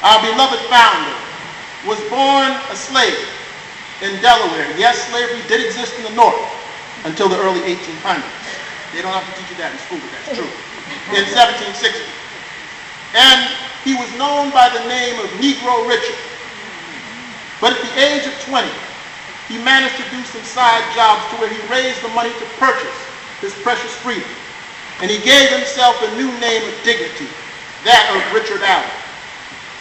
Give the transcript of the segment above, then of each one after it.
our beloved founder, was born a slave in Delaware. Yes, slavery did exist in the North until the early 1800s. They don't have to teach you that in school, but that's true. In 1760. And he was known by the name of Negro Richard. But at the age of 20, he managed to do some side jobs to where he raised the money to purchase his precious freedom. And he gave himself a new name of dignity, that of Richard Allen.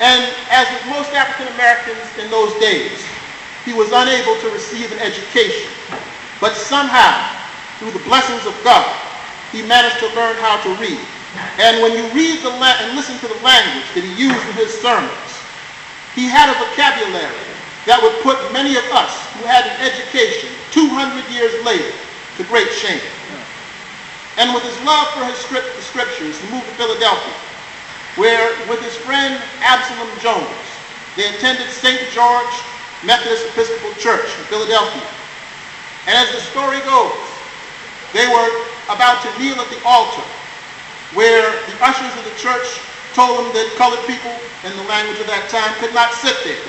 And as with most African Americans in those days, he was unable to receive an education. But somehow, through the blessings of God, he managed to learn how to read. And when you read and listen to the language that he used in his sermons, he had a vocabulary that would put many of us who had an education 200 years later to great shame. And with his love for the scriptures, he moved to Philadelphia, where with his friend Absalom Jones, they attended St. George Methodist Episcopal Church in Philadelphia. And as the story goes, they were about to kneel at the altar, where the ushers of the church told them that colored people, in the language of that time, could not sit there.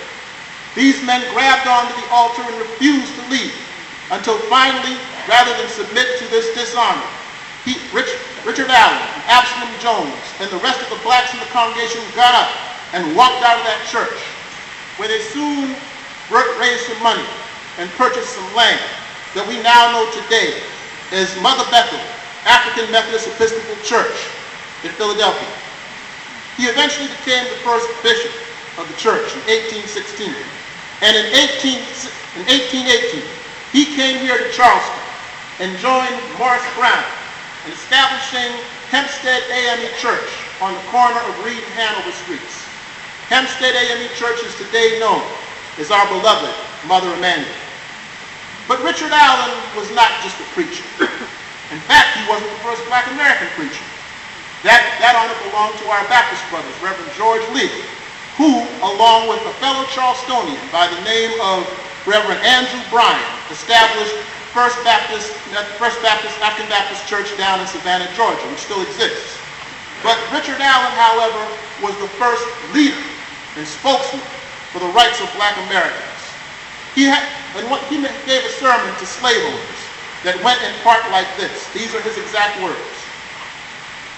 These men grabbed onto the altar and refused to leave, until finally, rather than submit to this dishonor, Richard Allen, Absalom Jones, and the rest of the blacks in the congregation got up and walked out of that church, where they soon raised some money and purchased some land that we now know today as Mother Bethel, African Methodist Episcopal Church in Philadelphia. He eventually became the first bishop of the church in 1816. And in 1818, he came here to Charleston and joined Morris Brown in establishing Hempstead AME Church on the corner of Reed and Hanover Streets. Hempstead AME Church is today known as our beloved Mother Emanuel. But Richard Allen was not just a preacher. In fact, he wasn't the first black American preacher. That honor belonged to our Baptist brothers, Reverend George Lee, who, along with a fellow Charlestonian by the name of Reverend Andrew Bryan, established First Baptist African Baptist Church down in Savannah, Georgia, which still exists. But Richard Allen, however, was the first leader and spokesman for the rights of black Americans. He gave a sermon to slave owners that went in part like this. These are his exact words.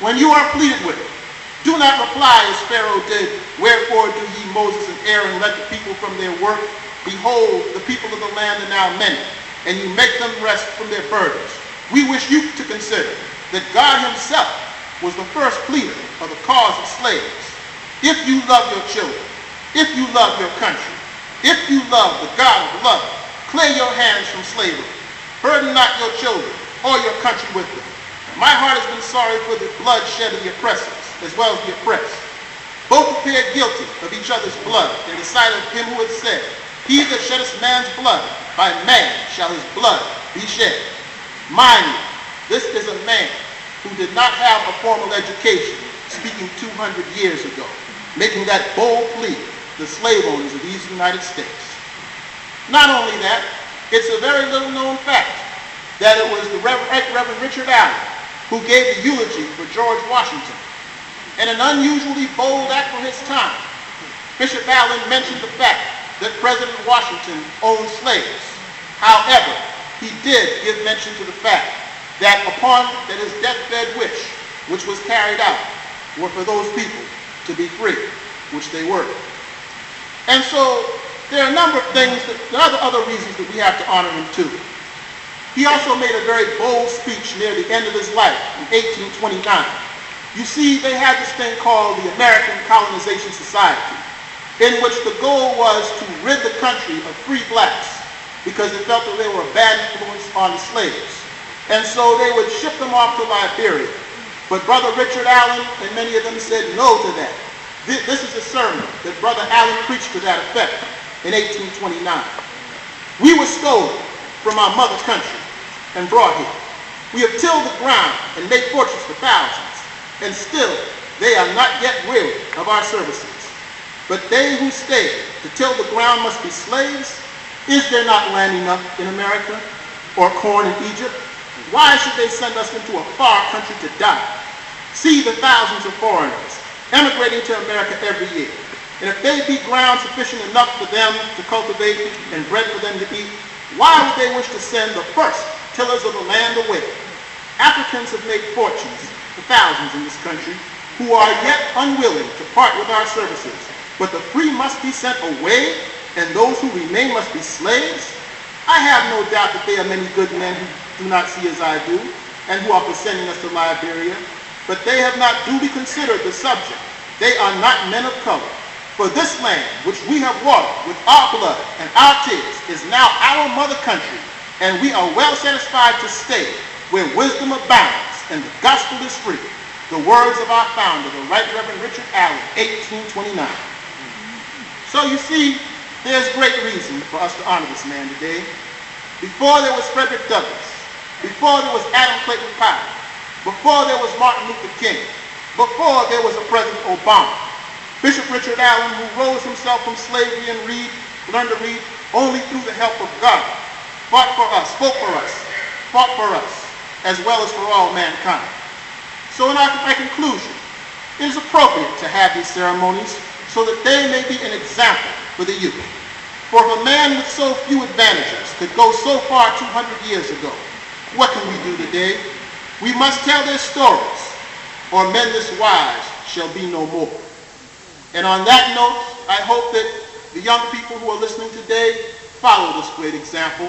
When you are pleaded with, do not reply as Pharaoh did, wherefore do ye Moses and Aaron let the people from their work? Behold, the people of the land are now many, and you make them rest from their burdens. We wish you to consider that God himself was the first pleader of the cause of slaves. If you love your children, if you love your country, if you love the God of love, clear your hands from slavery. Burden not your children or your country with them. My heart has been sorry for the blood shed of the oppressors as well as the oppressed. Both appear guilty of each other's blood in the sight of him who had said, he that sheddeth man's blood, by man shall his blood be shed. Mind you, this is a man who did not have a formal education, speaking 200 years ago, making that bold plea to the slave owners of these United States. Not only that, it's a very little known fact that it was the Reverend Richard Allen who gave the eulogy for George Washington. In an unusually bold act for his time, Bishop Allen mentioned the fact that President Washington owned slaves. However, he did give mention to the fact that his deathbed wish, which was carried out, were for those people to be free, which they were. And so there are a number of things, there are other reasons that we have to honor him too. He also made a very bold speech near the end of his life in 1829. You see, they had this thing called the American Colonization Society, in which the goal was to rid the country of free blacks because they felt that they were a bad influence on the slaves. And so they would ship them off to Liberia. But Brother Richard Allen and many of them said no to that. This is a sermon that Brother Allen preached to that effect in 1829. We were stolen from our mother country and brought here. We have tilled the ground and made fortunes for thousands, and still they are not yet weary of our services. But they who stay to till the ground must be slaves. Is there not land enough in America or corn in Egypt? Why should they send us into a far country to die? See the thousands of foreigners emigrating to America every year. And if they be ground sufficient enough for them to cultivate and bread for them to eat, why would they wish to send the first tillers of the land away? Africans have made fortunes for thousands in this country who are yet unwilling to part with our services. But the free must be sent away, and those who remain must be slaves? I have no doubt that there are many good men who do not see as I do, and who are for sending us to Liberia, but they have not duly considered the subject. They are not men of color. For this land, which we have watered with our blood and our tears, is now our mother country, and we are well satisfied to stay where wisdom abounds and the gospel is free. The words of our founder, the Right Reverend Richard Allen, 1829. So you see, there's great reason for us to honor this man today. Before there was Frederick Douglass, before there was Adam Clayton Powell, before there was Martin Luther King, before there was a President Obama, Bishop Richard Allen, who rose himself from slavery and learned to read only through the help of God, fought for us, spoke for us, fought for us, as well as for all mankind. So in my conclusion, it is appropriate to have these ceremonies so that they may be an example for the youth. For if a man with so few advantages could go so far 200 years ago, what can we do today? We must tell their stories, or men this wise shall be no more. And on that note, I hope that the young people who are listening today follow this great example,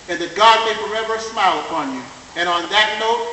and that God may forever smile upon you. And on that note,